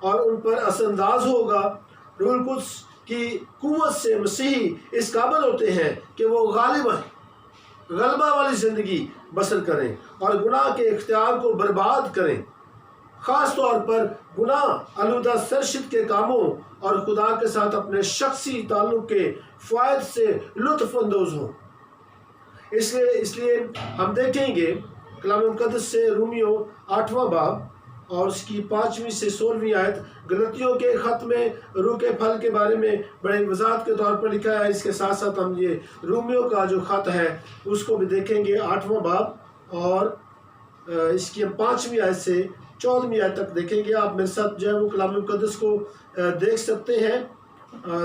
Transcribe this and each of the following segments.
اور ان پر اثر انداز ہوگا۔ روح القدس کی قوت سے مسیحی اس قابل ہوتے ہیں کہ وہ غلبہ والی زندگی بسر کریں اور گناہ کے اختیار کو برباد کریں، خاص طور پر گناہ آلودہ سرشت کے کاموں اور خدا کے ساتھ اپنے شخصی تعلق کے فوائد سے لطف اندوز ہوں۔ اس لیے ہم دیکھیں گے کلام مقدس سے رومیو 8واں باب اور اس کی 5ویں سے 16ویں آیت، غلطیوں کے خط میں روح کے پھل کے بارے میں بڑی وضاحت کے طور پر لکھا ہے۔ اس کے ساتھ ساتھ ہم یہ رومیو کا جو خط ہے اس کو بھی دیکھیں گے، 8واں باب اور اس کی ہم 5ویں آیت سے 14ویں آیت تک دیکھیں گے۔ آپ میرے ساتھ جو ہے وہ کلام مقدس کو دیکھ سکتے ہیں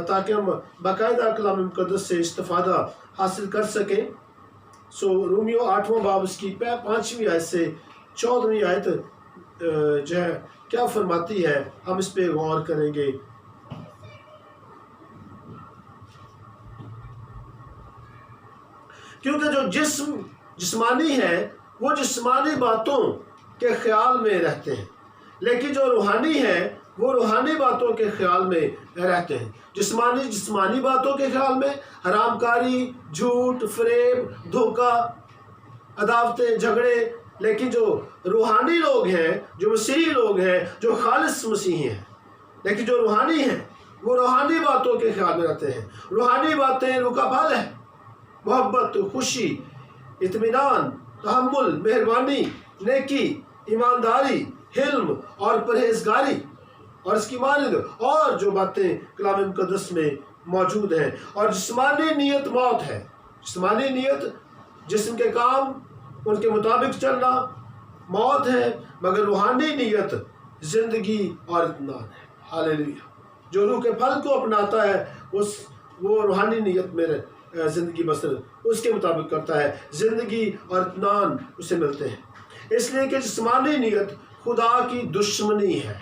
تاکہ ہم باقاعدہ کلام مقدس سے استفادہ حاصل کر سکیں۔ رومیو 8واں باب اس کی 5ویں آیت سے 14ویں آیت جو ہے کیا فرماتی ہے، ہم اس پہ غور کریں گے۔ کیونکہ جو جسمانی ہے وہ جسمانی باتوں کے خیال میں رہتے ہیں، لیکن جو روحانی ہے وہ روحانی باتوں کے خیال میں رہتے ہیں۔ جسمانی باتوں کے خیال میں حرام کاری، جھوٹ، فریب، دھوکہ، عداوتیں، جھگڑے، لیکن جو روحانی لوگ ہیں، جو مسیحی لوگ ہیں، جو خالص مسیحی ہیں، لیکن جو روحانی ہیں وہ روحانی باتوں کے خیال میں رہتے ہیں۔ روحانی باتیں روح کا پھل ہے، محبت، خوشی، اطمینان، تحمل، مہربانی، نیکی، ایمانداری، حلم اور پرہیزگاری اور اس کی مانند اور جو باتیں کلام مقدس میں موجود ہیں۔ اور جسمانی نیت موت ہے، جسمانی نیت جسم کے کام ان کے مطابق چلنا موت ہے، مگر روحانی نیت زندگی اور اطمینان ہے۔ ہاللیلویہ۔ جو روح کے پھل کو اپناتا ہے وہ روحانی نیت میں زندگی بسر اس کے مطابق کرتا ہے، زندگی اور اطمینان اسے ملتے ہیں۔ اس لیے کہ جسمانی نیت خدا کی دشمنی ہے۔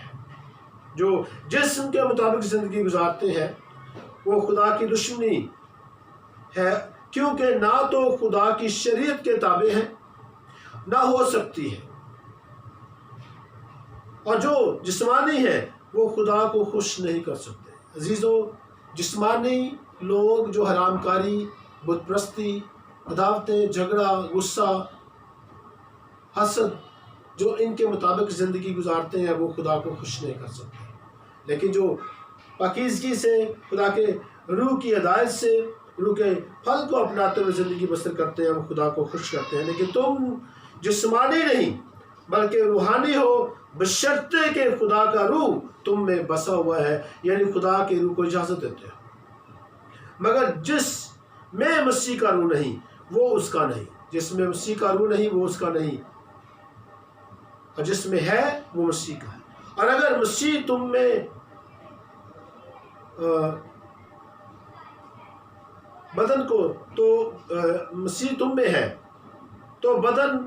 جو جسم کے مطابق زندگی گزارتے ہیں وہ خدا کی دشمنی ہے، کیونکہ نہ تو خدا کی شریعت کے تابع ہے نہ ہو سکتی ہے، اور جو جسمانی ہے وہ خدا کو خوش نہیں کر سکتے۔ عزیزو، جسمانی لوگ جو حرام کاری، بت پرستی، عداوتیں، جھگڑا، غصہ، حسد، جو ان کے مطابق زندگی گزارتے ہیں وہ خدا کو خوش نہیں کر سکتے، لیکن جو پاکیزگی سے، خدا کے روح کی ہدایت سے، روح کے پھل کو اپناتے ہوئے زندگی بسر کرتے ہیں وہ خدا کو خوش کرتے ہیں۔ لیکن تم جسمانی نہیں بلکہ روحانی ہو، بشرطے کہ خدا کا روح تم میں بسا ہوا ہے، یعنی خدا کے روح کو اجازت دیتے ہو۔ مگر جس میں مسیح کا روح نہیں وہ اس کا نہیں، جس میں مسیح کا روح نہیں وہ اس کا نہیں، اور جس میں ہے وہ مسیح کا ہے۔ اور اگر مسیح تم میں بدن کو تو مسیح تم میں ہے تو بدن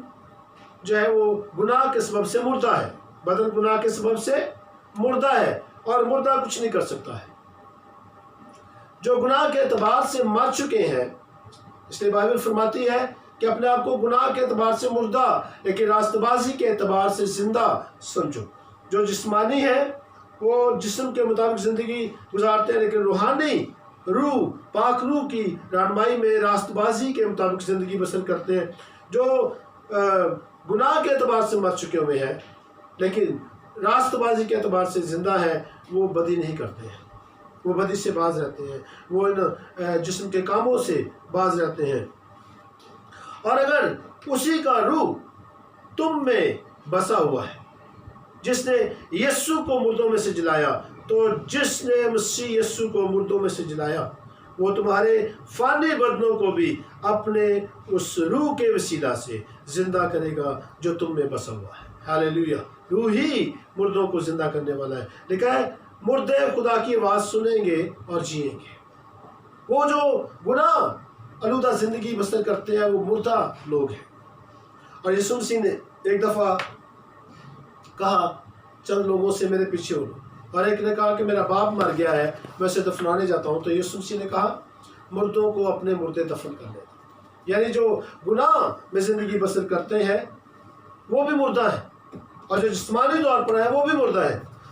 جو ہے وہ گناہ کے سبب سے مردہ ہے، بدن گناہ کے سبب سے مردہ ہے اور مردہ کچھ نہیں کر سکتا ہے۔ جو گناہ کے اعتبار سے مر چکے ہیں، اس لیے بائبل فرماتی ہے کہ اپنے آپ کو گناہ کے اعتبار سے مردہ لیکن راست بازی کے اعتبار سے زندہ سمجھو۔ جو جسمانی ہے وہ جسم کے مطابق زندگی گزارتے ہیں، لیکن روحانی روح، پاک روح کی رہنمائی میں راست بازی کے مطابق زندگی بسر کرتے ہیں۔ جو گناہ کے اعتبار سے مر چکے ہوئے ہیں لیکن راست بازی کے اعتبار سے زندہ ہے، وہ بدی نہیں کرتے ہیں، وہ بدی سے باز رہتے ہیں، وہ ان جسم کے کاموں سے باز رہتے ہیں۔ اور اگر اسی کا روح تم میں بسا ہوا ہے جس نے یسوع کو مردوں میں سے جلایا، تو جس نے مسیح یسوع کو مردوں میں سے جلایا وہ تمہارے فانی بدنوں کو بھی اپنے اس روح کے وسیلہ سے زندہ کرے گا جو تم میں بسا ہوا ہے۔ ہاللیلویہ۔ روح ہی مردوں کو زندہ کرنے والا ہے۔ لکھا ہے مردے خدا کی آواز سنیں گے اور جئیں گے۔ وہ جو گناہ آلودہ زندگی بسر کرتے ہیں وہ مردہ لوگ ہیں۔ اور یسوع مسیح نے ایک دفعہ کہا چند لوگوں سے میرے پیچھے ہو لو، اور ایک نے کہا کہ میرا باپ مر گیا ہے میں اسے دفنانے جاتا ہوں، تو یسوع مسیح نے کہا مردوں کو اپنے مردے دفن کر لے۔ یعنی جو گناہ میں زندگی بسر کرتے ہیں وہ بھی مردہ ہے، اور جو جسمانی طور پر ہے وہ بھی مردہ ہے۔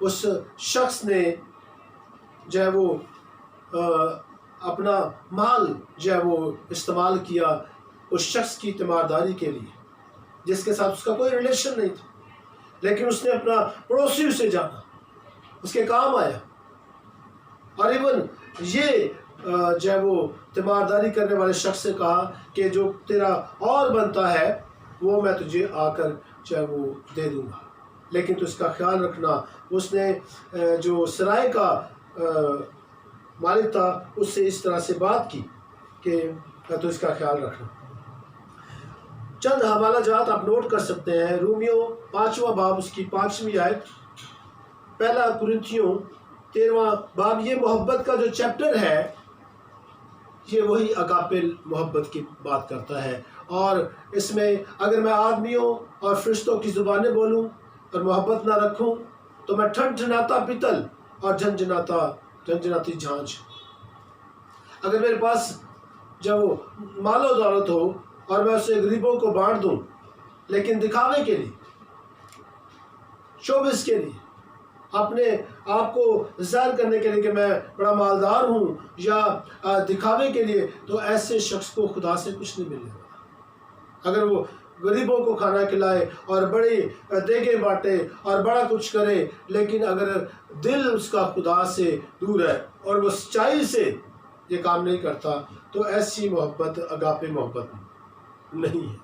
اس شخص نے جو ہے وہ اپنا مال جو ہے وہ استعمال کیا اس شخص کی تیمارداری کے لیے جس کے ساتھ اس کا کوئی ریلیشن نہیں تھا، لیکن اس نے اپنا پڑوسی اسے جانا، اس کے کام آیا، اور ایون یہ جو ہے وہ تیمارداری کرنے والے شخص سے کہا کہ جو تیرا اور بنتا ہے وہ میں تجھے آ کر جو ہے وہ دے دوں گا، لیکن تو اس کا خیال رکھنا۔ اس نے جو سرائے کا مالک تھا اس سے اس طرح سے بات کی کہ تو اس کا خیال رکھنا۔ چند حوالہ جات آپ نوٹ کر سکتے ہیں۔ رومیو 5واں باب اس کی 5ویں آیت، پہلا کرنتھیوں 13واں باب۔ یہ محبت کا جو چیپٹر ہے یہ وہی اگاپے محبت کی بات کرتا ہے، اور اس میں اگر میں آدمیوں اور فرشتوں کی زبانیں بولوں اور محبت نہ رکھوں تو میں ٹھنٹھناتا پتل اور جھنجھناتی جھانجھ۔ اگر میرے پاس جب مال و دولت ہو اور میں اسے غریبوں کو بانٹ دوں لیکن دکھاوے کے لیے، شوبز کے لیے، اپنے آپ کو ظاہر کرنے کے لیے کہ میں بڑا مالدار ہوں یا دکھاوے کے لیے، تو ایسے شخص کو خدا سے کچھ نہیں ملنے والا۔ اگر وہ غریبوں کو کھانا کھلائے اور بڑی دیگیں بانٹے اور بڑا کچھ کرے، لیکن اگر دل اس کا خدا سے دور ہے اور وہ سچائی سے یہ کام نہیں کرتا، تو ایسی محبت اگاپے محبت نہیں ہے۔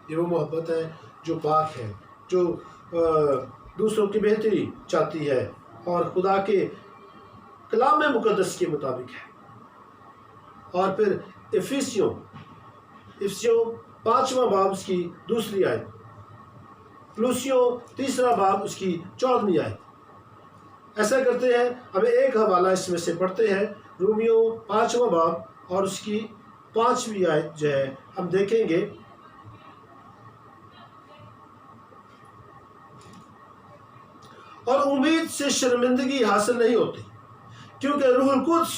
یہ وہ محبت ہے جو پاک ہے، جو دوسروں کی بہتری چاہتی ہے اور خدا کے کلام مقدس کے مطابق ہے۔ اور پھر افسیوں 5واں باب اس کی 2 آیت، کلوسیوں 3 باب اس کی 14 آیت۔ ایسا کرتے ہیں، ہمیں ایک حوالہ اس میں سے پڑھتے ہیں، رومیو 5واں باب اور اس کی 5ویں آیت جو ہے ہم دیکھیں گے۔ اور امید سے شرمندگی حاصل نہیں ہوتی، کیونکہ روح القدس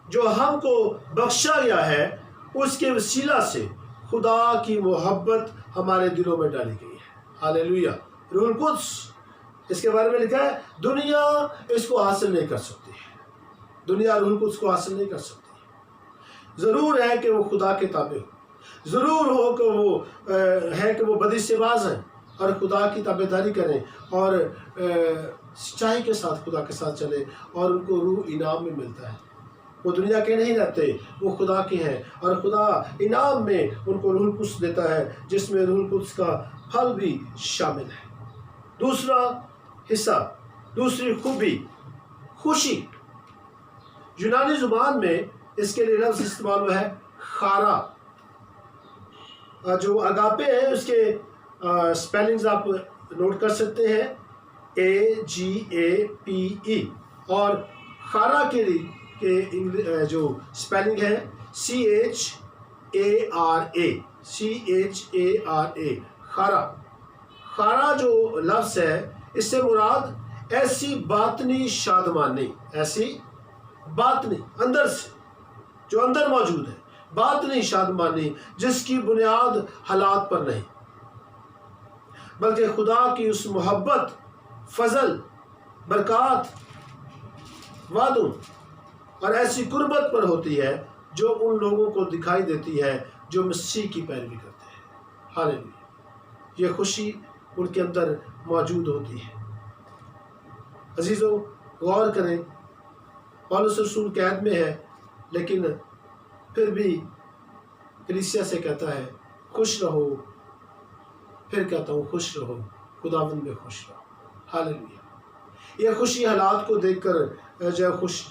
جو ہم کو بخشا گیا ہے اس کے وسیلہ سے خدا کی محبت ہمارے دلوں میں ڈالی گئی ہے۔ ہاللیلویہ۔ روح القدس، اس کے بارے میں لکھا ہے دنیا اس کو حاصل نہیں کر سکتی ہے، دنیا روح القدس کو حاصل نہیں کر سکتی۔ ضرور ہے کہ وہ خدا کے تابع ہو، ضرور ہو کہ وہ ہے کہ وہ بدی سے باز ہیں اور خدا کی تابع داری کریں اور سچائی کے ساتھ خدا کے ساتھ چلے، اور ان کو روح انعام میں ملتا ہے۔ وہ دنیا کے نہیں رہتے، وہ خدا کے ہیں، اور خدا انعام میں ان کو روح القدس دیتا ہے جس میں روح القدس کا پھل بھی شامل ہے۔ دوسرا حصہ، دوسری خوبی، خوشی۔ یونانی زبان میں اس کے لیے لفظ استعمال ہوا ہے خارا۔ جو اگاپے ہے اس کے سپیلنگز آپ نوٹ کر سکتے ہیں، AGAPE، اور خارا کے جو سپیلنگ ہے CHARA، خارا۔ خارا جو لفظ ہے اس سے مراد ایسی باطنی شادمانی، ایسی باطنی اندر سے جو اندر موجود ہے، باطنی شادمانی جس کی بنیاد حالات پر نہیں بلکہ خدا کی اس محبت، فضل، برکات، وعدوں اور ایسی قربت پر ہوتی ہے جو ان لوگوں کو دکھائی دیتی ہے جو مسیح کی پیروی کرتے ہیں۔ ہاللیلویہ۔ یہ خوشی ان کے اندر موجود ہوتی ہے۔ عزیزو، غور کریں، پولس رسول قید میں ہے لیکن پھر بھی کلیسیا سے کہتا ہے خوش رہو، پھر کہتا ہوں خوش رہو، خداوند میں خوش رہو۔ ہاللیلویہ۔ یہ خوشی حالات کو دیکھ کر جو خوش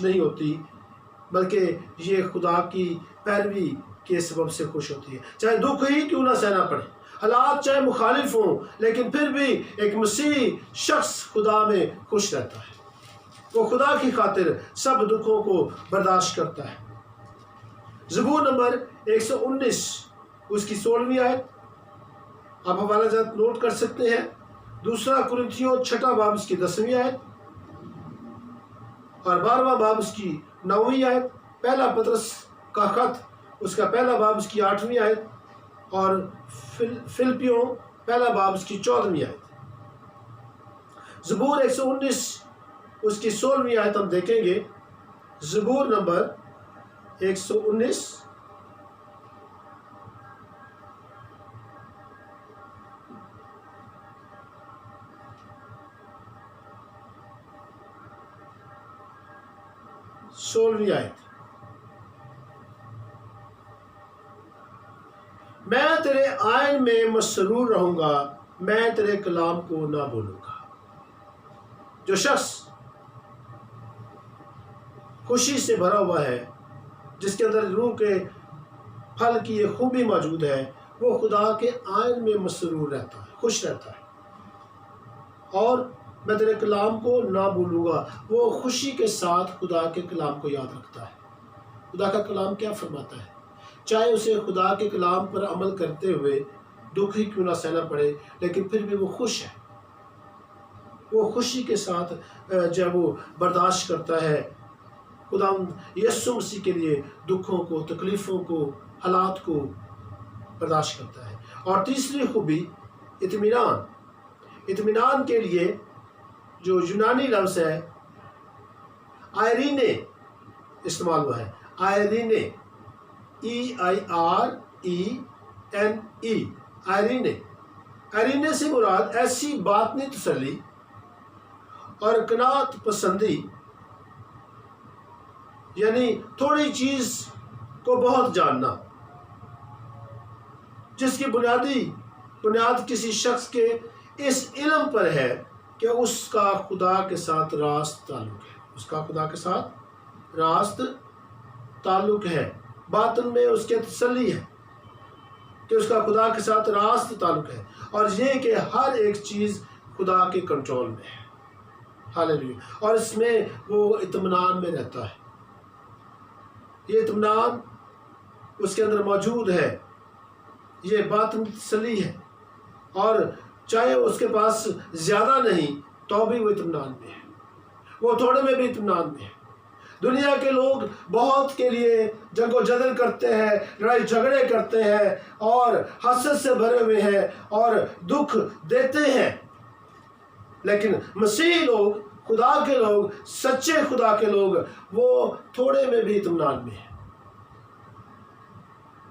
نہیں ہوتی، بلکہ یہ خدا کی پیروی کے سبب سے خوش ہوتی ہے۔ چاہے دکھ ہی کیوں نہ سہنا پڑے، حالات چاہے مخالف ہوں، لیکن پھر بھی ایک مسیحی شخص خدا میں خوش رہتا ہے۔ وہ خدا کی خاطر سب دکھوں کو برداشت کرتا ہے۔ زبور نمبر 119 اس کی 16ویں آیت، آپ حوالہ جات نوٹ کر سکتے ہیں۔ دوسرا کرنتھیوں 6 باب اس کی 10ویں آیت اور 12واں باب اس کی 9ویں آیت۔ پہلا پطرس کا خط اس کا پہلا باب اس کی 8ویں آیت اور فلپیوں پہلا باب اس کی 14ویں آیت۔ زبور 119 اس کی 16ویں آیت ہم دیکھیں گے. زبور نمبر 119 16ویں آیت. میں تیرے آئین میں مسرور رہوں گا، میں تیرے کلام کو نہ بھولوں گا. جو شخص خوشی سے بھرا ہوا ہے، جس کے اندر روح کے پھل کی یہ خوبی موجود ہے، وہ خدا کے آئین میں مسرور رہتا ہے، خوش رہتا ہے. اور میں تیرے کلام کو نہ بھولوں گا، وہ خوشی کے ساتھ خدا کے کلام کو یاد رکھتا ہے. خدا کا کلام کیا فرماتا ہے؟ چاہے اسے خدا کے کلام پر عمل کرتے ہوئے دکھ ہی کیوں نہ سہنا پڑے، لیکن پھر بھی وہ خوش ہے. وہ خوشی کے ساتھ جب وہ برداشت کرتا ہے، خدا یسوع مسیح کے لیے دکھوں کو، تکلیفوں کو، حالات کو برداشت کرتا ہے. اور تیسری خوبی اطمینان. اطمینان کے لیے جو یونانی لفظ ہے آئرینے استعمال ہوا ہے. آئرینے، EIRENE، آئرینے. آئرینے سے مراد ایسی باطنی تسلی اور قناعت پسندی، یعنی تھوڑی چیز کو بہت جاننا، جس کی بنیاد کسی شخص کے اس علم پر ہے کہ اس کا خدا کے ساتھ راست تعلق ہے. اس کا خدا کے ساتھ راست تعلق ہے. باطن میں اس کے تسلی ہے کہ اس کا خدا کے ساتھ راست تعلق ہے، اور یہ کہ ہر ایک چیز خدا کے کنٹرول میں ہے. ہاللیلویا. اور اس میں وہ اطمینان میں رہتا ہے. یہ اطمینان اس کے اندر موجود ہے، یہ باطن تسلی ہے. اور چاہے اس کے پاس زیادہ نہیں تو بھی وہ اطمینان میں ہے، وہ تھوڑے میں بھی اطمینان میں ہے. دنیا کے لوگ بہت کے لیے جنگ و جدل کرتے ہیں، لڑائی جھگڑے کرتے ہیں، اور حسد سے بھرے ہوئے ہیں اور دکھ دیتے ہیں. لیکن مسیحی لوگ، خدا کے لوگ، سچے خدا کے لوگ، وہ تھوڑے میں بھی اطمینان میں ہیں،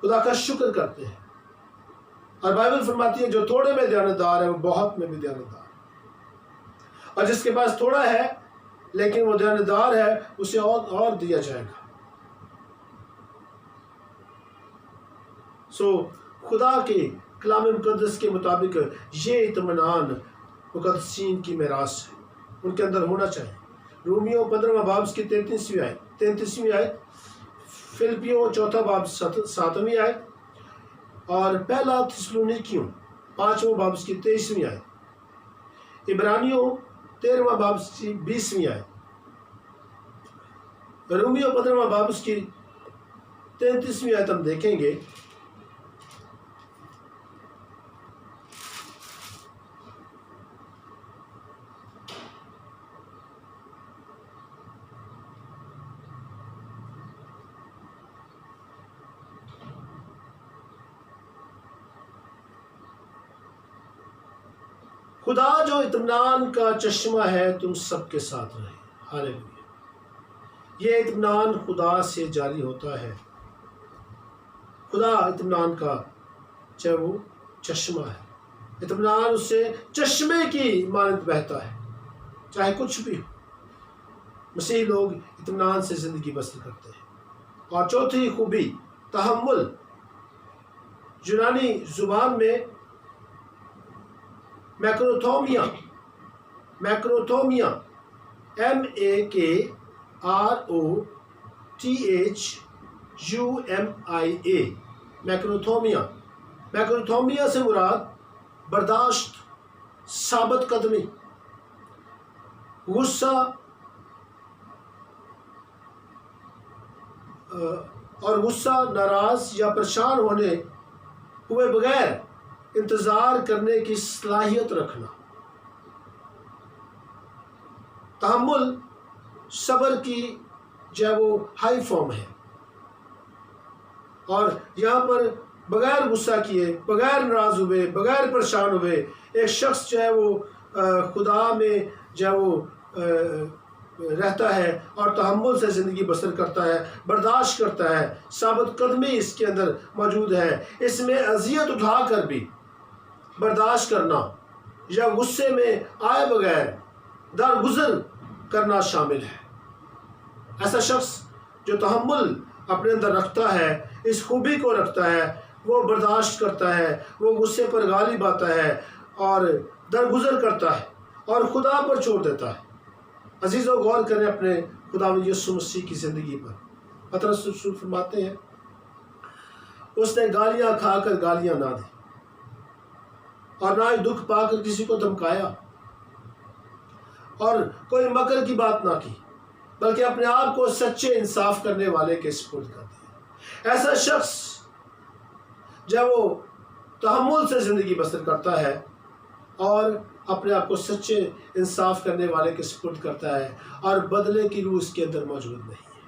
خدا کا شکر کرتے ہیں. اور بائبل فرماتی ہے جو تھوڑے میں دیانتدار ہے وہ بہت میں بھی دیانتدار ہے. اور جس کے پاس تھوڑا ہے لیکن وہ دیانتدار ہے، اسے اور دیا جائے گا. خدا کے کلام مقدس کے مطابق یہ اطمینان مقدسین کی میراث ہے، ان کے اندر ہونا چاہیے. رومیو 15واں باب کی 33ویں آیت، فلپیوں 4 باب 7ویں آیت، اور پہلا تسلونیکیوں 5واں باب کی 23ویں آیت، عبرانیوں 13واں باب کی 20ویں آیت، رومیو 15واں باب کی 33ویں آیت ہم دیکھیں گے. خدا جو اطمینان کا چشمہ ہے تم سب کے ساتھ رہے. ہاللیلویا. یہ اطمینان خدا سے جاری ہوتا ہے. خدا اطمینان کا چاہے وہ چشمہ ہے، اطمینان اس سے چشمے کی مانند بہتا ہے، چاہے کچھ بھی ہو. مسیحی لوگ اطمینان سے زندگی بسر کرتے ہیں. اور چوتھی خوبی تحمل. یونانی زبان میں میکروتھومیا MAKROTHOMIA. میکروتھومیا سے مراد برداشت، ثابت قدمی، غصہ ناراض یا پریشان ہوئے بغیر انتظار کرنے کی صلاحیت رکھنا. تحمل صبر کی جو وہ ہائی فارم ہے. اور یہاں پر بغیر غصہ کیے، بغیر ناراض ہوئے، بغیر پریشان ہوئے ایک شخص جو ہے وہ خدا میں جب وہ رہتا ہے اور تحمل سے زندگی بسر کرتا ہے، برداشت کرتا ہے، ثابت قدمی اس کے اندر موجود ہے، اس میں اذیت اٹھا کر بھی برداشت کرنا یا غصے میں آئے بغیر درگزر کرنا شامل ہے۔ ایسا شخص جو تحمل اپنے اندر رکھتا ہے، اس خوبی کو رکھتا ہے، وہ برداشت کرتا ہے، وہ غصے پر غالب آتا ہے اور درگزر کرتا ہے اور خدا پر چھوڑ دیتا ہے۔ عزیزو، غور کریں اپنے خداوند یسوع مسیح کی زندگی پر۔ پطرس رسول فرماتے ہیں اس نے گالیاں کھا کر گالیاں نہ دی اور نہ ہی دکھ پا کر کسی کو دھمکایا اور کوئی مکر کی بات نہ کی، بلکہ اپنے آپ کو سچے انصاف کرنے والے کے سپرد کر دیا۔ ایسا شخص جب وہ تحمل سے زندگی بسر کرتا ہے اور اپنے آپ کو سچے انصاف کرنے والے کے سپرد کرتا ہے اور بدلے کی روح اس کے اندر موجود نہیں ہے،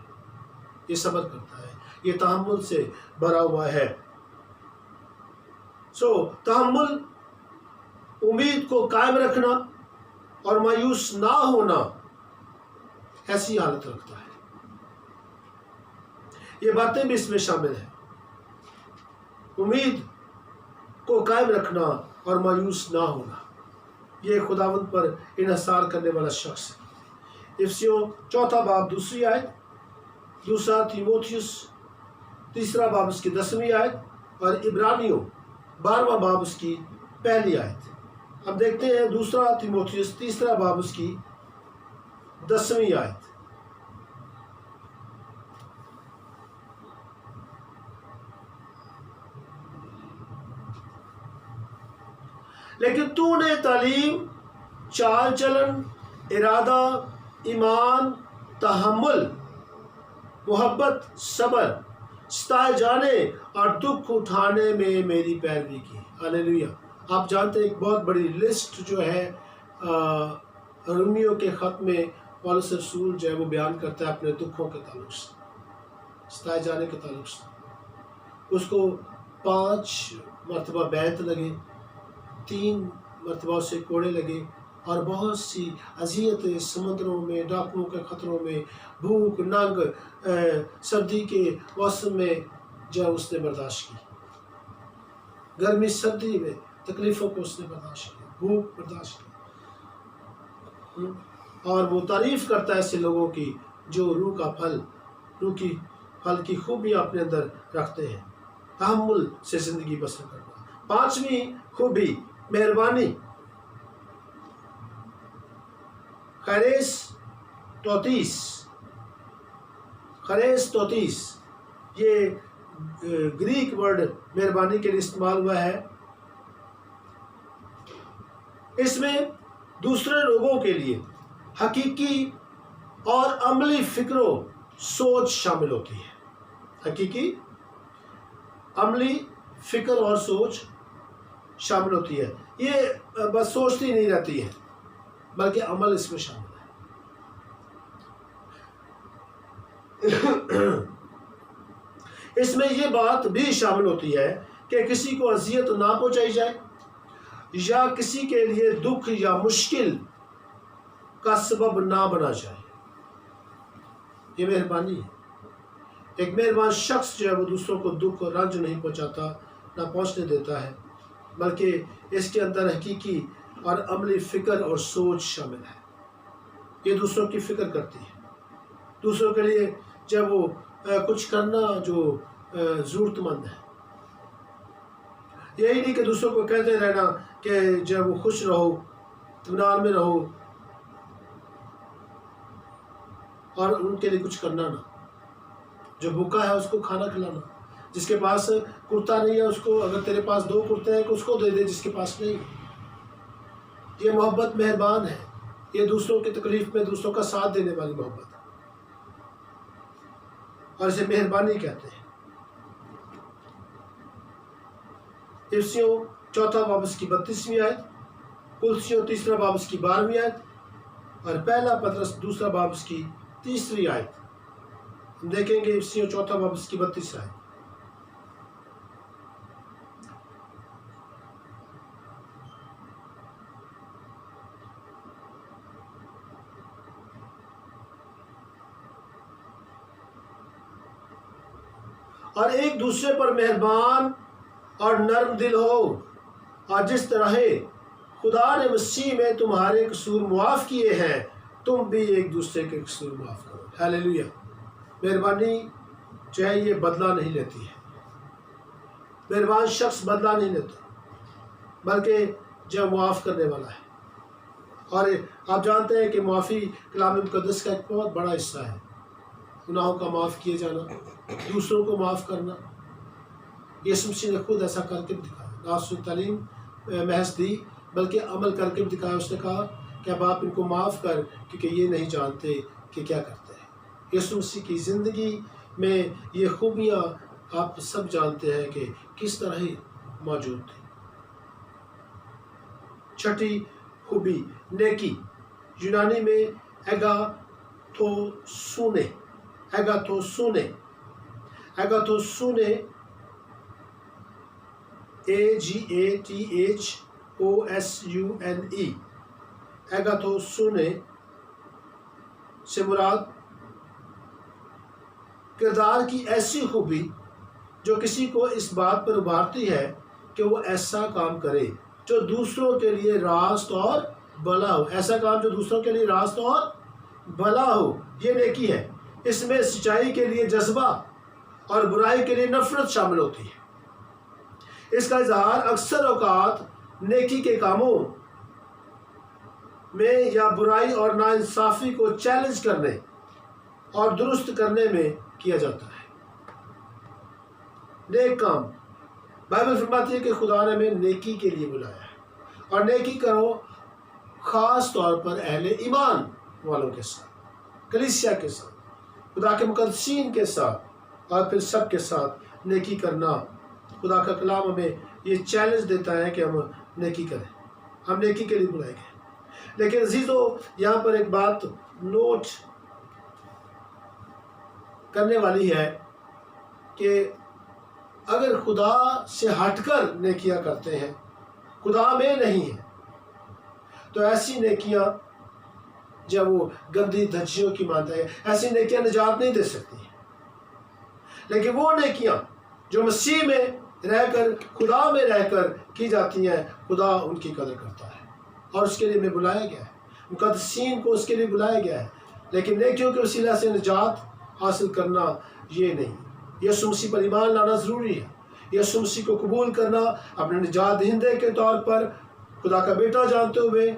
یہ صبر کرتا ہے، یہ تحمل سے بھرا ہوا ہے۔ تحمل امید کو قائم رکھنا اور مایوس نہ ہونا ایسی حالت رکھتا ہے۔ یہ باتیں بھی اس میں شامل ہیں، امید کو قائم رکھنا اور مایوس نہ ہونا۔ یہ خداوند پر انحصار کرنے والا شخص ہے۔ افسیوں 4 باب 2 آیت، 2 تیموتھیوس 3 باب اس کی 10 آیت اور عبرانیوں 12 باب اس کی 1 آیت۔ اب دیکھتے ہیں 2 تیموتھیوس 3 باب اس کی 10 آیت۔ لیکن تو نے تعلیم، چال چلن، ارادہ، ایمان، تحمل، محبت، صبر، ستائے جانے اور دکھ اٹھانے میں میری پیروی کی۔ ہاللیلویہ۔ آپ جانتے ہیں ایک بہت بڑی لسٹ جو ہے رومیوں کے خط میں پولس رسول جو ہے وہ بیان کرتا ہے اپنے دکھوں کے تعلق سے، ستائے جانے کے تعلق سے۔ اس کو 5 مرتبہ بیعت لگے، 3 مرتبہ اسے کوڑے لگے اور بہت سی اذیتیں سمندروں میں، ڈاکوؤں کے خطروں میں، بھوک، ننگ، سردی کے موسم میں جب اس نے برداشت کی، گرمی سردی میں تکلیفوں کو اس نے برداشت کیا، بھوک برداشت کی۔ اور وہ تعریف کرتا ہے ایسے لوگوں کی جو روح کا پھل، روح کی پھل کی خوبیاں اپنے اندر رکھتے ہیں، تحمل سے زندگی بسر کرنا۔ 5ویں خوبی مہربانی، خیریس توتیس، یہ گریک ورڈ مہربانی کے لیے استعمال ہوا ہے۔ اس میں دوسرے لوگوں کے لیے حقیقی اور عملی فکر و سوچ شامل ہوتی ہے۔ حقیقی، عملی فکر اور سوچ شامل ہوتی ہے۔ یہ بس سوچتی نہیں رہتی ہے بلکہ عمل اس میں شامل ہے۔ اس میں یہ بات بھی شامل ہوتی ہے کہ کسی کو اذیت نہ پہنچائی جائے یا کسی کے لیے دکھ یا مشکل کا سبب نہ بنا جائے۔ یہ مہربانی ہے۔ ایک مہربان شخص جو ہے وہ دوسروں کو دکھ اور رنج نہیں پہنچاتا، نہ پہنچنے دیتا ہے، بلکہ اس کے اندر حقیقی اور عملی فکر اور سوچ شامل ہے۔ یہ دوسروں کی فکر کرتی ہے، دوسروں کے لیے جب وہ کچھ کرنا جو ضرورت مند ہے۔ یہی نہیں کہ دوسروں کو کہتے رہنا کہ جب وہ خوش رہو، اطمینان میں رہو، اور ان کے لیے کچھ کرنا نہ۔ جو بھوکا ہے اس کو کھانا کھلانا، جس کے پاس کرتا نہیں ہے اس کو، اگر تیرے پاس 2 کرتے ہیں کہ اس کو دے دے جس کے پاس نہیں۔ یہ محبت مہربان ہے، یہ دوسروں کی تکلیف میں دوسروں کا ساتھ دینے والی محبت ہے، اور اسے مہربانی کہتے ہیں۔ افسیوں 4 باب اس کی 32 آیت، کلسیوں 3 باب اس کی 12 آیت اور 1 پطرس 2 باب اس کی 3 آیت۔ ہم دیکھیں گے افسیوں 4 باب اس کی 32 آیت۔ اور ایک دوسرے پر مہربان اور نرم دل ہو، اور جس طرح خدا نے مسیح میں تمہارے قصور معاف کیے ہیں تم بھی ایک دوسرے کے قصور معاف کرو۔ ہیلیلویا۔ مہربانی جو ہے یہ بدلہ نہیں لیتی ہے، مہربان شخص بدلہ نہیں لیتا بلکہ جو معاف کرنے والا ہے۔ اور آپ جانتے ہیں کہ معافی کلام مقدس کا ایک بہت بڑا حصہ ہے، گناہوں کا معاف کیے جانا، دوسروں کو معاف کرنا۔ یسوع مسیح نے خود ایسا کر کے بھی دکھایا، نہ صرف تعلیم محض دی بلکہ عمل کر کے بھی دکھایا۔ اس نے کہا کہ اب آپ ان کو معاف کر، کیونکہ یہ نہیں جانتے کہ کیا کرتے ہیں۔ یسوع مسیح کی زندگی میں یہ خوبیاں آپ سب جانتے ہیں کہ کس طرح ہی موجود تھی۔ چھٹی خوبی نیکی، یونانی میں ایگاتھوسونے، ایگاتھوسونے، ایگاتھوسونے AGATHOSUNE، ایگاتھوسونے سے مراد کردار کی ایسی خوبی جو کسی کو اس بات پر ابھارتی ہے کہ وہ ایسا کام کرے جو دوسروں کے لیے راست اور بھلا ہو، ایسا کام جو دوسروں کے لیے راست اور بھلا ہو، یہ نیکی ہے۔ اس میں سچائی کے لیے جذبہ اور برائی کے لیے نفرت شامل ہوتی ہے۔ اس کا اظہار اکثر اوقات نیکی کے کاموں میں یا برائی اور ناانصافی کو چیلنج کرنے اور درست کرنے میں کیا جاتا ہے۔ نیک کام، بائبل فرماتی ہے کہ خدا نے ہمیں نیکی کے لیے بلایا ہے، اور نیکی کرو خاص طور پر اہل ایمان والوں کے ساتھ، کلیسیا کے ساتھ، خدا کے مقدسین کے ساتھ، اور پھر سب کے ساتھ نیکی کرنا۔ خدا کا کلام ہمیں یہ چیلنج دیتا ہے کہ ہم نیکی کریں، ہم نیکی کے لیے بلائے گئے۔ لیکن عزیزو، یہاں پر ایک بات نوٹ کرنے والی ہے کہ اگر خدا سے ہٹ کر نیکیاں کرتے ہیں، خدا میں نہیں ہے، تو ایسی نیکیاں جب وہ گندی دھجیوں کی مانتا ہے، ایسی نیکیاں نجات نہیں دے سکتی ہیں۔ لیکن وہ نیکیاں جو مسیح میں رہ کر، خدا میں رہ کر کی جاتی ہیں، خدا ان کی قدر کرتا ہے، اور اس کے لیے ہمیں بلایا گیا ہے، مقدسین کو اس کے لیے بلایا گیا ہے۔ لیکن نیکیوں کے وسیلہ سے نجات حاصل کرنا یہ نہیں، یسوع مسیح پر ایمان لانا ضروری ہے، یسوع مسیح کو قبول کرنا اپنے نجات دہندے کے طور پر، خدا کا بیٹا جانتے ہوئے،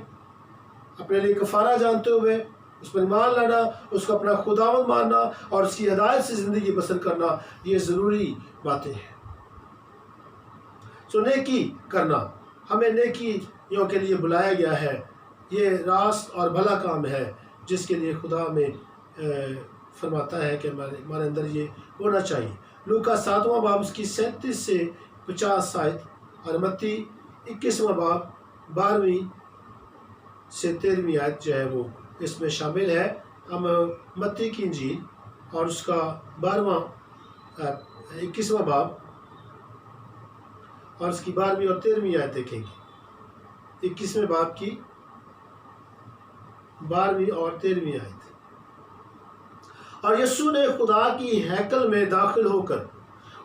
اپنے لیے کفارہ جانتے ہوئے اس پر ایمان لانا، اس کو اپنا خداوند ماننا اور اس کی ہدایت سے زندگی بسر کرنا، یہ ضروری باتیں ہیں۔ سو نیکی کرنا، ہمیں نیکیوں کے لیے بلایا گیا ہے، یہ راست اور بھلا کام ہے جس کے لیے خدا میں فرماتا ہے کہ ہمارے اندر یہ ہونا چاہیے۔ لوکا 7واں باب اس کی 37 سے 50 آیت، اور متی 21واں باب 12ویں سے 13ویں آیت جو ہے وہ اس میں شامل ہے۔ ہم متی کی انجیل اور اس کا 21واں باب اور اس کی 12ویں اور 13ویں آیت دیکھیں گے۔ 21ویں باب کی 12ویں اور 13ویں آیت۔ اور یسوع نے خدا کی ہیکل میں داخل ہو کر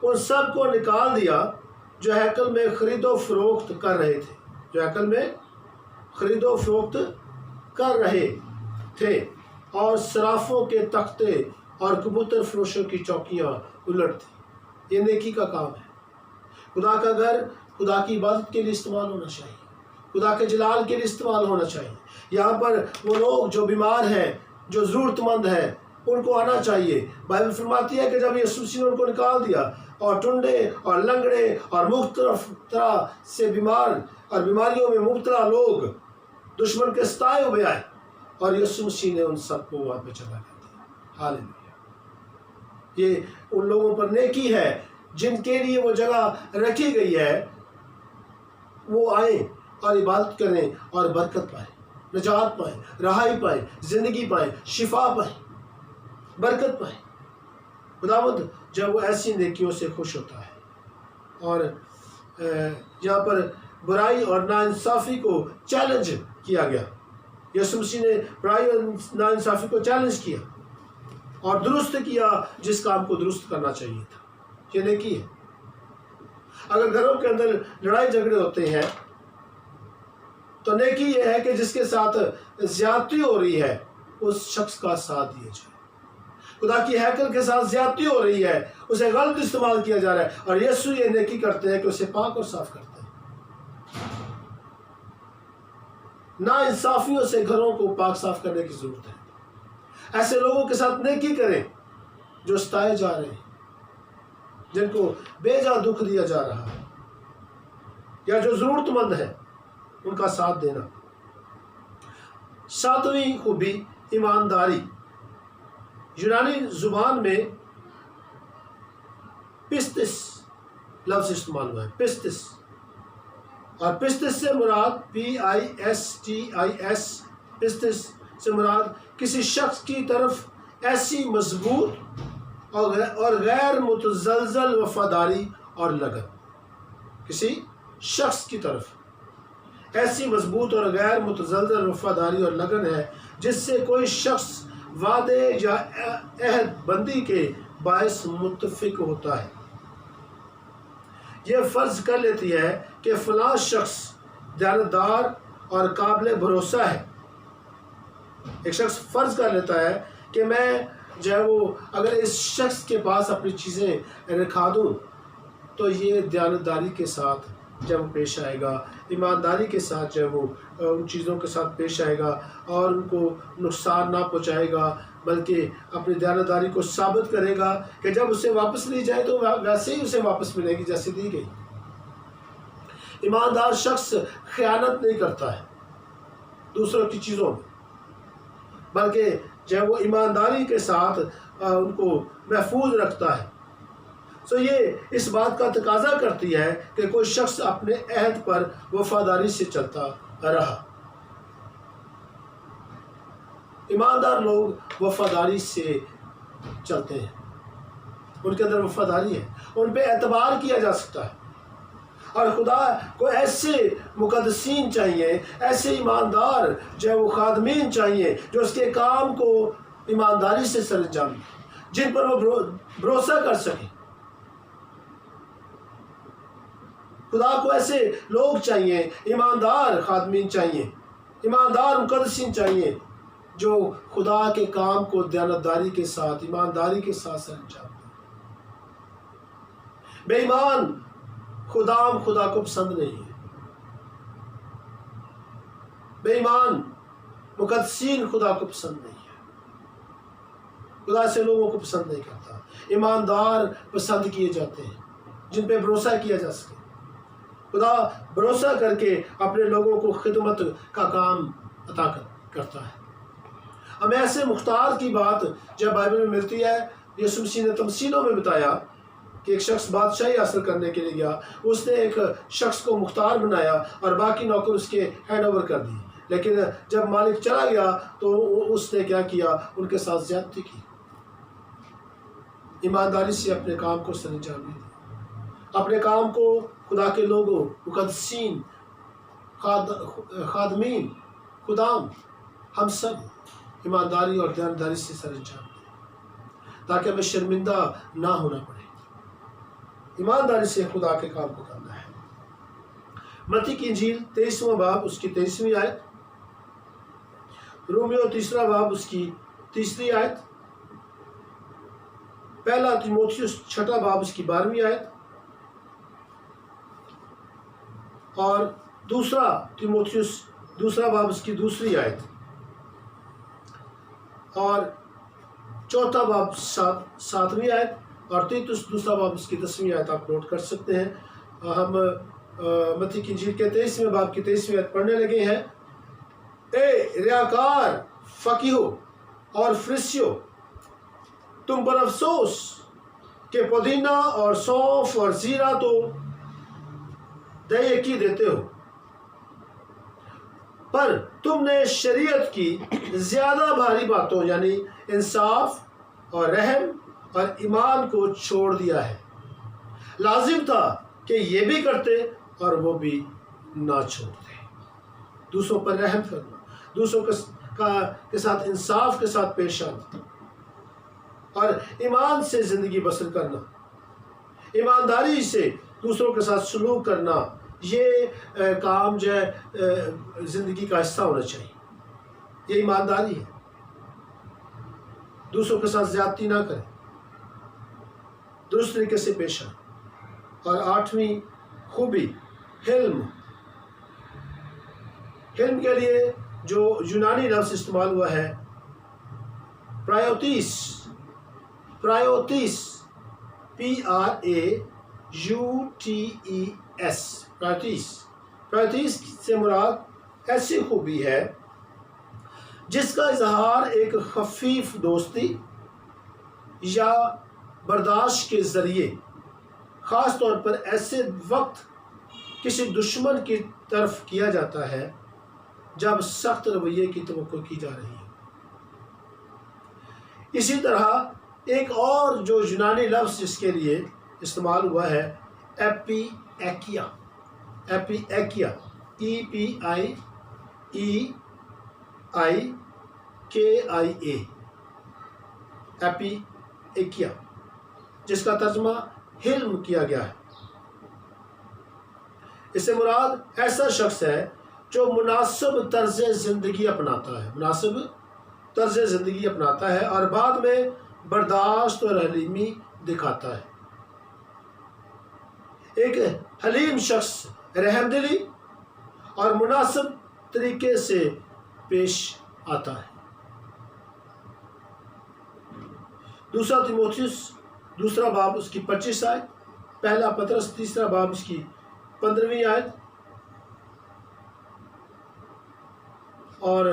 ان سب کو نکال دیا جو ہیکل میں خرید و فروخت کر رہے تھے، جو ہیکل میں خرید و فروخت کر رہے تھے، اور صرافوں کے تختے اور کبوتر فروشوں کی چوکیاں الٹ تھیں۔ یہ نیکی کا کام ہے۔ خدا کا گھر خدا کی عبادت کے لیے استعمال ہونا چاہیے، خدا کے جلال کے لیے استعمال ہونا چاہیے۔ یہاں پر وہ لوگ جو بیمار ہیں، جو ضرورت مند ہیں، ان کو آنا چاہیے۔ بائبل فرماتی ہے کہ جب یسوع مسیح نے ان کو نکال دیا، اور ٹنڈے اور لنگڑے اور مختلف طرح سے بیمار اور بیماریوں میں مبتلا لوگ دشمن کے ستائے ہوئے آئے، اور یسوع مسیح نے ان سب کو وہاں پہ چلا کر دیا۔ ہاللیلویا۔ یہ ان لوگوں پر نیکی ہے جن کے لیے وہ جگہ رکھی گئی ہے، وہ آئیں اور عبادت کریں اور برکت پائیں، نجات پائیں، رہائی پائیں، زندگی پائیں، شفا پائیں، برکت پائیں۔ خداوند جب وہ ایسی نیکیوں سے خوش ہوتا ہے۔ اور یہاں پر برائی اور ناانصافی کو چیلنج کیا گیا، یسوع مسیح نے برائی اور ناانصافی کو چیلنج کیا اور درست کیا جس کام کو درست کرنا چاہیے تھا۔ یہ نیکی ہے۔ اگر گھروں کے اندر لڑائی جھگڑے ہوتے ہیں تو نیکی یہ ہے کہ جس کے ساتھ زیادتی ہو رہی ہے اس شخص کا ساتھ دیا جائے۔ خدا کی ہیکل کے ساتھ زیادتی ہو رہی ہے، اسے غلط استعمال کیا جا رہا ہے، اور یسوع یہ نیکی کرتے ہیں کہ اسے پاک اور صاف کرتے ہیں۔ نا انصافیوں سے گھروں کو پاک صاف کرنے کی ضرورت ہے۔ ایسے لوگوں کے ساتھ نیکی کریں جو ستائے جا رہے ہیں، جن کو بے جا دکھ دیا جا رہا ہے، یا جو ضرورت مند ہے ان کا ساتھ دینا۔ ساتویں خوبی ایمانداری۔ یونانی زبان میں پستس لفظ استعمال ہوا ہے، پستس، اور پستس سے مراد PISTIS، پستس سے مراد کسی شخص کی طرف ایسی مضبوط اور غیر متزلزل وفاداری اور لگن۔ کسی شخص کی طرف ایسی مضبوط اور غیر متزلزل وفاداری اور لگن ہے جس سے کوئی شخص وعدے یا عہد بندی کے باعث متفق ہوتا ہے۔ یہ فرض کر لیتی ہے کہ فلاں شخص دیانتدار اور قابل بھروسہ ہے۔ ایک شخص فرض کر لیتا ہے کہ میں جو ہے وہ اگر اس شخص کے پاس اپنی چیزیں رکھا دوں تو یہ دیانتداری کے ساتھ جب پیش آئے گا، ایمانداری کے ساتھ جو ہے وہ ان چیزوں کے ساتھ پیش آئے گا اور ان کو نقصان نہ پہنچائے گا، بلکہ اپنی دیانتداری کو ثابت کرے گا کہ جب اسے واپس لی جائے تو ویسے ہی اسے واپس ملے گی جیسے دی گئی۔ ایماندار شخص خیانت نہیں کرتا ہے دوسروں کی چیزوں میں، بلکہ جب وہ ایمانداری کے ساتھ ان کو محفوظ رکھتا ہے۔ یہ اس بات کا تقاضا کرتی ہے کہ کوئی شخص اپنے عہد پر وفاداری سے چلتا رہا۔ ایماندار لوگ وفاداری سے چلتے ہیں، ان کے اندر وفاداری ہے، ان پہ اعتبار کیا جا سکتا ہے، اور خدا کو ایسے مقدسین چاہیے، ایسے ایماندار جو وہ خادمین چاہیے جو اس کے کام کو ایمانداری سے سر انجام دیں، جن پر وہ بھروسہ کر سکیں۔ خدا کو ایسے لوگ چاہیے، ایماندار خادمین چاہیے، ایماندار مقدسین چاہیے جو خدا کے کام کو دیانتداری کے ساتھ، ایمانداری کے ساتھ سر انجام دیں۔ بے ایمان خدا کو پسند نہیں ہے، بے ایمان مقدسین خدا کو پسند نہیں ہے، خدا سے لوگوں کو پسند نہیں کرتا۔ ایماندار پسند کیے جاتے ہیں جن پہ بھروسہ کیا جا سکے۔ خدا بھروسہ کر کے اپنے لوگوں کو خدمت کا کام عطا کرتا ہے۔ ہمیں ایسے مختار کی بات جب بائبل میں ملتی ہے، یسوع مسیح نے تمثیلوں میں بتایا کہ ایک شخص بادشاہی حاصل کرنے کے لیے گیا، اس نے ایک شخص کو مختار بنایا اور باقی نوکر اس کے ہینڈ اوور کر دی، لیکن جب مالک چلا گیا تو اس نے کیا کیا؟ ان کے ساتھ زیادتی کی، ایمانداری سے اپنے کام کو سر انجام نہیں دیا، اپنے کام کو خدا کے لوگوں، مقدسین، خادمین، خدام، ہم سب ایمانداری اور دیانتداری سے سر انجام دیں تاکہ ہمیں شرمندہ نہ ہونا پڑے۔ ایمانداری سے خدا کے کام کو کرنا ہے۔ متی کی انجیل 23واں باب اس کی 23ویں آیت، رومیو 3 باب اس کی 3 آیت، پہلا تیموتھیوس 6 باب اس کی 12ویں آیت، اور دوسرا تیموتھیوس 2 باب اس کی 2 آیت، اور 4 باب 7ویں آیت، اور تیتوس 2 باب اس کی 10ویں آیت آپ نوٹ کر سکتے ہیں۔ ہم متی کی انجیل کے 23ویں باب کی 23ویں آیت پڑھنے لگے ہیں۔ اے ریاکار فقیہو اور فریسیو، تم پر افسوس کہ پودینہ اور سونف اور زیرہ تو دے کی دیتے ہو، پر تم نے شریعت کی زیادہ بھاری باتوں یعنی انصاف اور رحم اور ایمان کو چھوڑ دیا ہے۔ لازم تھا کہ یہ بھی کرتے اور وہ بھی نہ چھوڑتے۔ دوسروں پر رحم کرنا، دوسروں کے ساتھ انصاف کے ساتھ پیش آنا اور ایمان سے زندگی بسر کرنا، ایمانداری سے دوسروں کے ساتھ سلوک کرنا، یہ کام جو ہے زندگی کا حصہ ہونا چاہیے. یہ ایمانداری ہے. دوسروں کے ساتھ زیادتی نہ کریں، درست طریقے سے پیش آئیں. اور 8ویں خوبی حلم. حلم کے لیے جو یونانی لفظ استعمال ہوا ہے پرایوتیس، پرایوتیس PRAUTES، پرایوتیس. پرایوتیس سے مراد ایسی خوبی ہے جس کا اظہار ایک خفیف دوستی یا برداشت کے ذریعے خاص طور پر ایسے وقت کسی دشمن کی طرف کیا جاتا ہے جب سخت رویے کی توقع کی جا رہی ہے. اسی طرح ایک اور جو یونانی لفظ جس کے لیے استعمال ہوا ہے ایپی ایکیا، ایپی ایکیا، EPIEIKIA، ایپی ایکیا، جس کا ترجمہ حلم کیا گیا ہے. اس سے مراد ایسا شخص ہے جو مناسب طرز زندگی اپناتا ہے، مناسب طرز زندگی اپناتا ہے اور بعد میں برداشت اور حلیمی دکھاتا ہے. ایک حلیم شخص رحم دلی اور مناسب طریقے سے پیش آتا ہے. دوسرا تیموتھیوس 2 باب اس کی 25 آیت، پہلا پطرس 3 باب اس کی 15ویں آیت، اور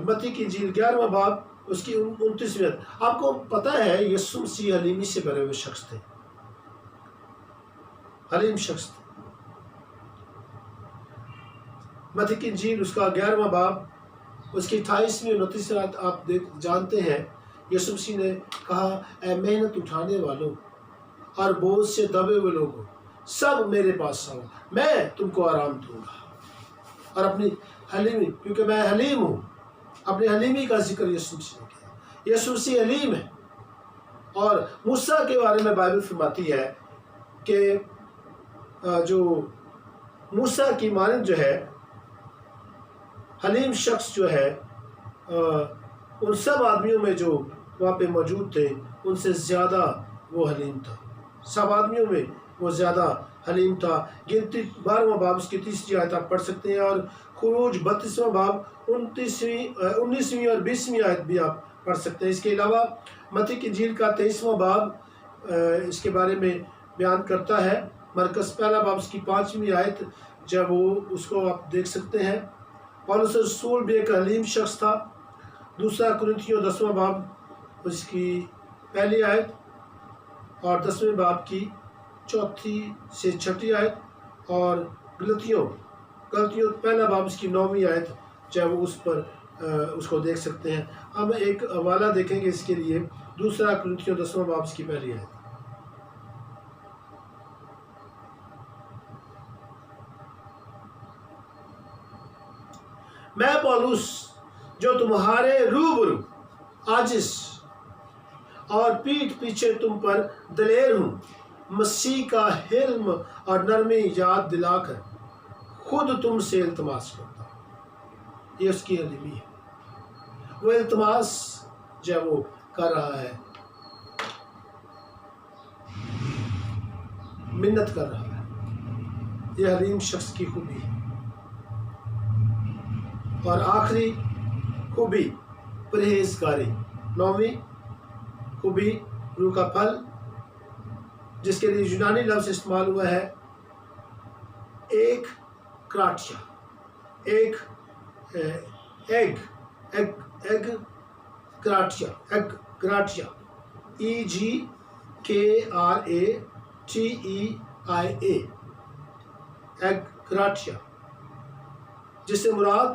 متی کی انجیل 11واں باب اس کی 29ویں آیت. آپ کو پتہ ہے یسوع مسیح حلیمی سے بھرے ہوئے شخص تھے، حلیم شخص تھے. متی کی انجیل اس کا 11واں باب اس کی 28ویں اور 29ویں آیت آپ جانتے ہیں. یسوع مسیح نے کہا اے محنت اٹھانے والوں اور بوجھ سے دبے ہوئے لوگوں، سب میرے پاس آؤ، میں تم کو آرام دوں گا. اور اپنی حلیمی، کیونکہ میں حلیم ہوں، اپنی حلیمی کا ذکر یسوع مسیح نے کیا. یسوع مسیح حلیم ہے. اور موسیٰ کے بارے میں بائبل فرماتی ہے کہ جو موسیٰ کی مانند جو ہے حلیم شخص جو ہے ان سب آدمیوں میں جو وہاں پہ موجود تھے ان سے زیادہ وہ حلیم تھا. سب آدمیوں میں وہ زیادہ حلیم تھا. گنتی 12واں باب اس کی 30 آیت آپ پڑھ سکتے ہیں، اور خروج 32واں باب 19ویں اور 20ویں آیت بھی آپ پڑھ سکتے ہیں. اس کے علاوہ متی کی انجیل کا 23واں باب اس کے بارے میں بیان کرتا ہے. مرکز پہلا باب اس کی 5ویں آیت جب وہ اس کو آپ دیکھ سکتے ہیں. پولس رسول بھی ایک حلیم شخص تھا. دوسرا کرنتھیوں 10واں باب اس کی پہلی آیت اور 10ویں باب کی 4 سے 6 آیت، اور غلطیوں پہلا باب اس کی 9ویں آیت جب وہ اس کو دیکھ سکتے ہیں. ہم ایک حوالہ دیکھیں گے اس کے لیے. دوسرا کرنتھیوں 10واں باب اس کی پہلی آیت. میں پولس جو تمہارے روبرو عاجز اور پیٹھ پیچھے تم پر دلیر ہوں، مسیح کا حلم اور نرمی یاد دلا کر خود تم سے التماس کرتا ہوں. یہ اس کی حلیمی ہے. وہ التماس جب وہ کر رہا ہے، منت کر رہا ہے. یہ حلیم شخص کی خوبی ہے. اور آخری خوبی پرہیزگاری، 9ویں خوبی روح کا پھل، جس کے لیے یونانی لفظ استعمال ہوا ہے ایک کراٹیا، ایگ کراٹیا، EGKRATEIA، ایگ کراٹیا، جس سے مراد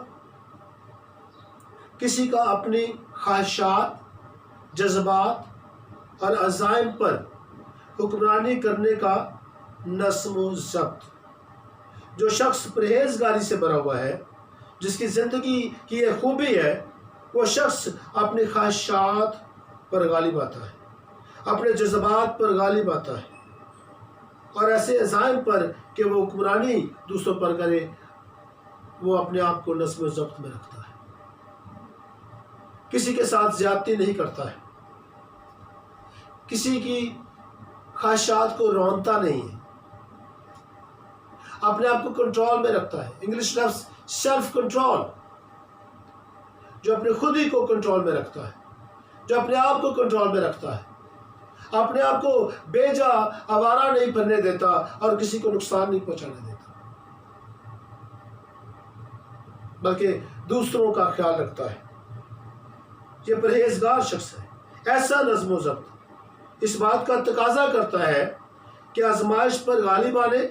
کسی کا اپنی خواہشات، جذبات اور عزائم پر حکمرانی کرنے کا نظم و ضبط. جو شخص پرہیزگاری سے بھرا ہوا ہے، جس کی زندگی کی یہ خوبی ہے، وہ شخص اپنی خواہشات پر غالب آتا ہے، اپنے جذبات پر غالب آتا ہے، اور ایسے عزائم پر کہ وہ حکمرانی دوسروں پر کرے، وہ اپنے آپ کو نظم و ضبط میں رکھتا ہے، کسی کے ساتھ زیادتی نہیں کرتا ہے، کسی کی خواہشات کو رونتا نہیں ہے، اپنے آپ کو کنٹرول میں رکھتا ہے۔ انگلش لفظ سیلف کنٹرول، جو اپنے خود ہی کو کنٹرول میں رکھتا ہے، جو اپنے آپ کو کنٹرول میں رکھتا ہے، اپنے آپ کو بے جا آوارہ نہیں بننے دیتا اور کسی کو نقصان نہیں پہنچانے دیتا، بلکہ دوسروں کا خیال رکھتا ہے۔ یہ پرہیزگار شخص ہے۔ ایسا نظم و ضبط اس بات کا تقاضا کرتا ہے کہ آزمائش پر غالب آنے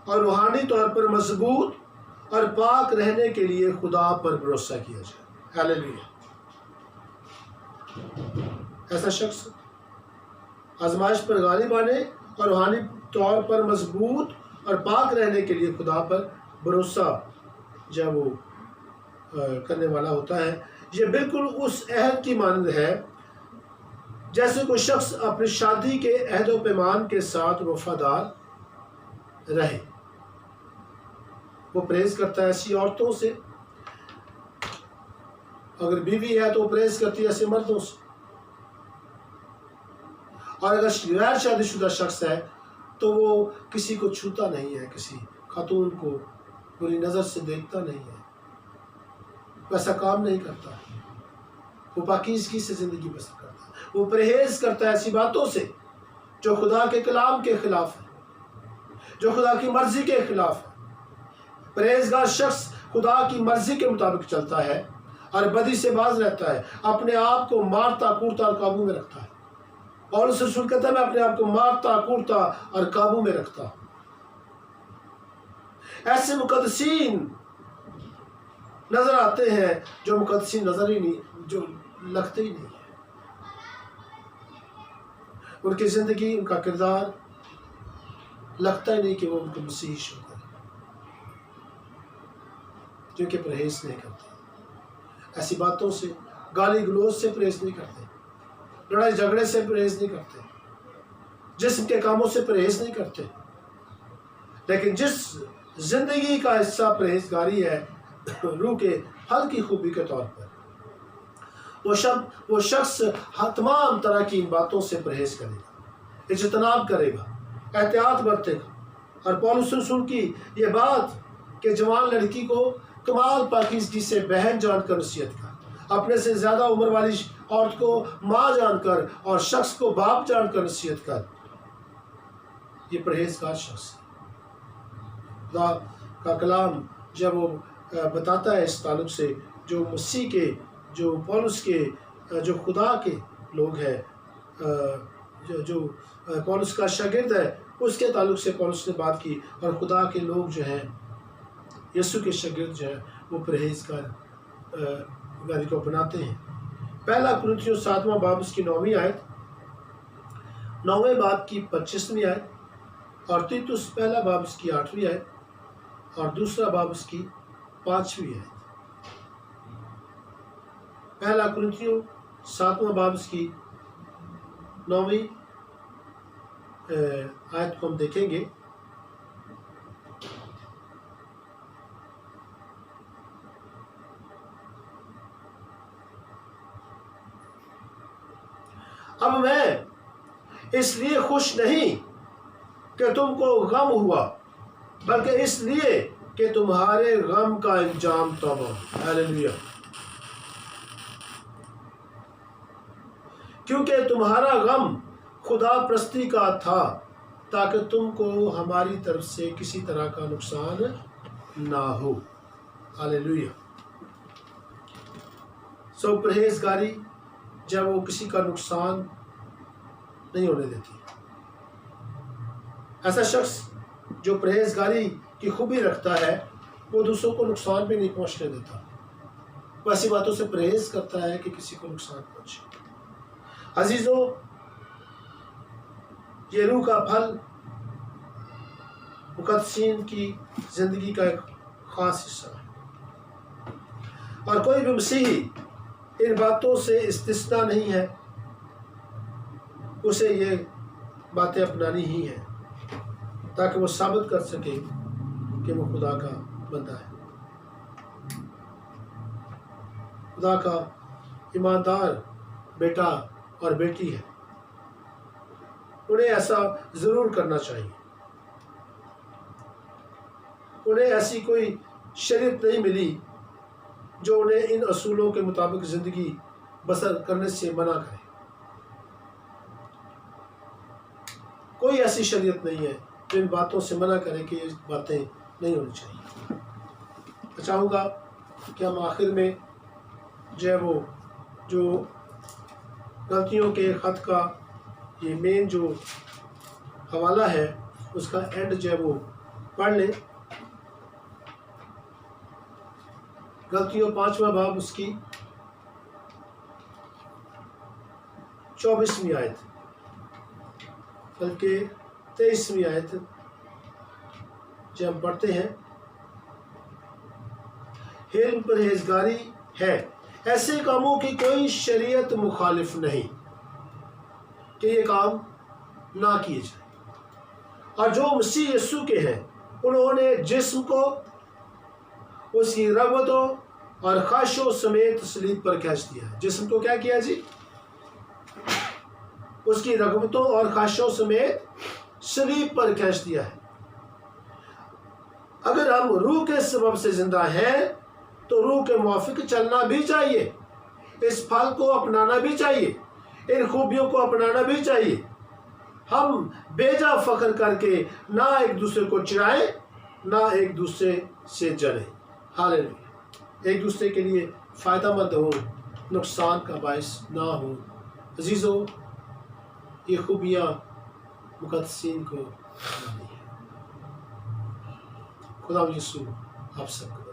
اور روحانی طور پر مضبوط اور پاک رہنے کے لیے خدا پر بھروسہ کیا جائے۔ ہاللیلویا۔ ایسا شخص آزمائش پر غالب آنے اور روحانی طور پر مضبوط اور پاک رہنے کے لیے خدا پر بھروسہ جب وہ کرنے والا ہوتا ہے، یہ بالکل اس عہد کی مانند ہے جیسے کوئی شخص اپنی شادی کے عہد و پیمان کے ساتھ وفادار رہے۔ وہ پرہیز کرتا ہے ایسی عورتوں سے، اگر بیوی ہے تو وہ پرہیز کرتی ہے ایسے مردوں سے، اور اگر غیر شادی شدہ شخص ہے تو وہ کسی کو چھوتا نہیں ہے، کسی خاتون کو بری نظر سے دیکھتا نہیں ہے، ویسا کام نہیں کرتا، وہ پاکیزگی سے زندگی بسر کرتا ہے، وہ پرہیز کرتا ہے ایسی باتوں سے جو خدا کے کلام کے خلاف ہے، جو خدا کی مرضی کے خلاف ہے۔ پرہیزگار شخص خدا کی مرضی کے مطابق چلتا ہے اور بدی سے باز رہتا ہے، اپنے آپ کو مارتا کوڑتا اور قابو میں رکھتا ہے۔ پولس رسول کہتا ہے میں اپنے آپ کو مارتا کوڑتا اور قابو میں رکھتا ہوں۔ ایسے مقدسین نظر آتے ہیں جو مقدسین نظر ہی نہیں، جو لگتے ہی نہیں ہیں، ان کی زندگی، ان کا کردار لگتا ہی نہیں کہ وہ ان کو مسیحی ہوتا ہے، کیونکہ پرہیز نہیں کرتے، ایسی باتوں سے، گالی گلوچ سے پرہیز نہیں کرتے، لڑائی جھگڑے سے پرہیز نہیں کرتے، جسم کے کاموں سے پرہیز نہیں کرتے۔ لیکن جس زندگی کا حصہ پرہیزگاری ہے روح کے پھل کی خوبی کے طور پر، وہ شخص تمام طرح کی ان باتوں سے پرہیز کرے گا، اجتناب کرے گا، احتیاط برتے گا۔ اور پولس رسول کی یہ بات کہ جوان لڑکی کو کمال پاکیزگی سے بہن جان کر نصیحت کر، اپنے سے زیادہ عمر والی عورت کو ماں جان کر اور شخص کو باپ جان کر نصیحت کر، یہ پرہیزگار شخص ہے۔ خدا کا کلام جب وہ بتاتا ہے اس تعلق سے، جو مسیح کے، جو پولس کے، جو خدا کے لوگ ہیں، جو پولس کا شاگرد ہے، اس کے تعلق سے پولس نے بات کی، اور خدا کے لوگ جو ہیں، یسوع کے شاگرد جو ہیں، وہ پرہیزگاری کو اپناتے ہیں۔ پہلا کرنتھیوں 7واں باب اس کی 9ویں آیت، 9ویں باب کی 25ویں آیت، اور تیتس پہلا باب اس کی 8ویں آیت، اور دوسرا باب اس کی 5ویں آیت۔ پہلا کرنتھیوں 7واں باب اس کی 9ویں آیت کو ہم دیکھیں گے۔ اب میں اس لیے خوش نہیں کہ تم کو غم ہوا، بلکہ اس لیے کہ تمہارے غم کا انجام توبہ۔ ہاللیلویا۔ کیونکہ تمہارا غم خدا پرستی کا تھا، تاکہ تم کو ہماری طرف سے کسی طرح کا نقصان نہ ہو۔ ہاللیلویا۔ پرہیزگاری جب وہ کسی کا نقصان نہیں ہونے دیتی، ایسا شخص جو پرہیزگاری کی خوبی رکھتا ہے وہ دوسروں کو نقصان بھی نہیں پہنچنے دیتا، وہ ایسی باتوں سے پرہیز کرتا ہے کہ کسی کو نقصان پہنچے۔ عزیزوں، یہ روح کا پھل مقدسین کی زندگی کا ایک خاص حصہ ہے، اور کوئی بھی مسیحی ان باتوں سے استثناء نہیں ہے، اسے یہ باتیں اپنانی ہی ہیں۔ تاکہ وہ ثابت کر سکے کہ وہ خدا کا بندہ ہے، خدا کا ایماندار بیٹا اور بیٹی ہے۔ انہیں ایسا ضرور کرنا چاہیے۔ انہیں ایسی کوئی شریعت نہیں ملی جو انہیں ان اصولوں کے مطابق زندگی بسر کرنے سے منع کرے۔ کوئی ایسی شریعت نہیں ہے جو ان باتوں سے منع کرے کہ یہ باتیں نہیں ہونی چاہیے۔ میں چاہوں گا کہ ہم آخر میں جو غلطیوں کے خط کا یہ مین جو حوالہ ہے اس کا اینڈ وہ پڑھ لیں۔ غلطیوں 5واں باب اس کی 24ویں آیت بلکہ 23ویں آیت ہم پڑھتے ہیں، حلم پرہیزگاری ہے، ایسے کاموں کی کوئی شریعت مخالف نہیں کہ یہ کام نہ کیے جائیں، اور جو مسیح یسوع کے ہیں انہوں نے جسم کو اس کی رغبتوں اور خواہشوں سمیت صلیب پر کھینچ دیا ہے۔ جسم کو کیا کیا جی؟ اس کی رغبتوں اور خواہشوں سمیت صلیب پر کھینچ دیا ہے۔ اگر ہم روح کے سبب سے زندہ ہیں تو روح کے موافق چلنا بھی چاہیے، اس پھل کو اپنانا بھی چاہیے، ان خوبیوں کو اپنانا بھی چاہیے۔ ہم بیجا فخر کر کے نہ ایک دوسرے کو چڑھائیں نہ ایک دوسرے سے جلیں۔ ہاللیلویا۔ ایک دوسرے کے لیے فائدہ مند ہو، نقصان کا باعث نہ ہو۔ عزیزو، یہ خوبیاں مقدسین کو خدا یسوع آپ سب کو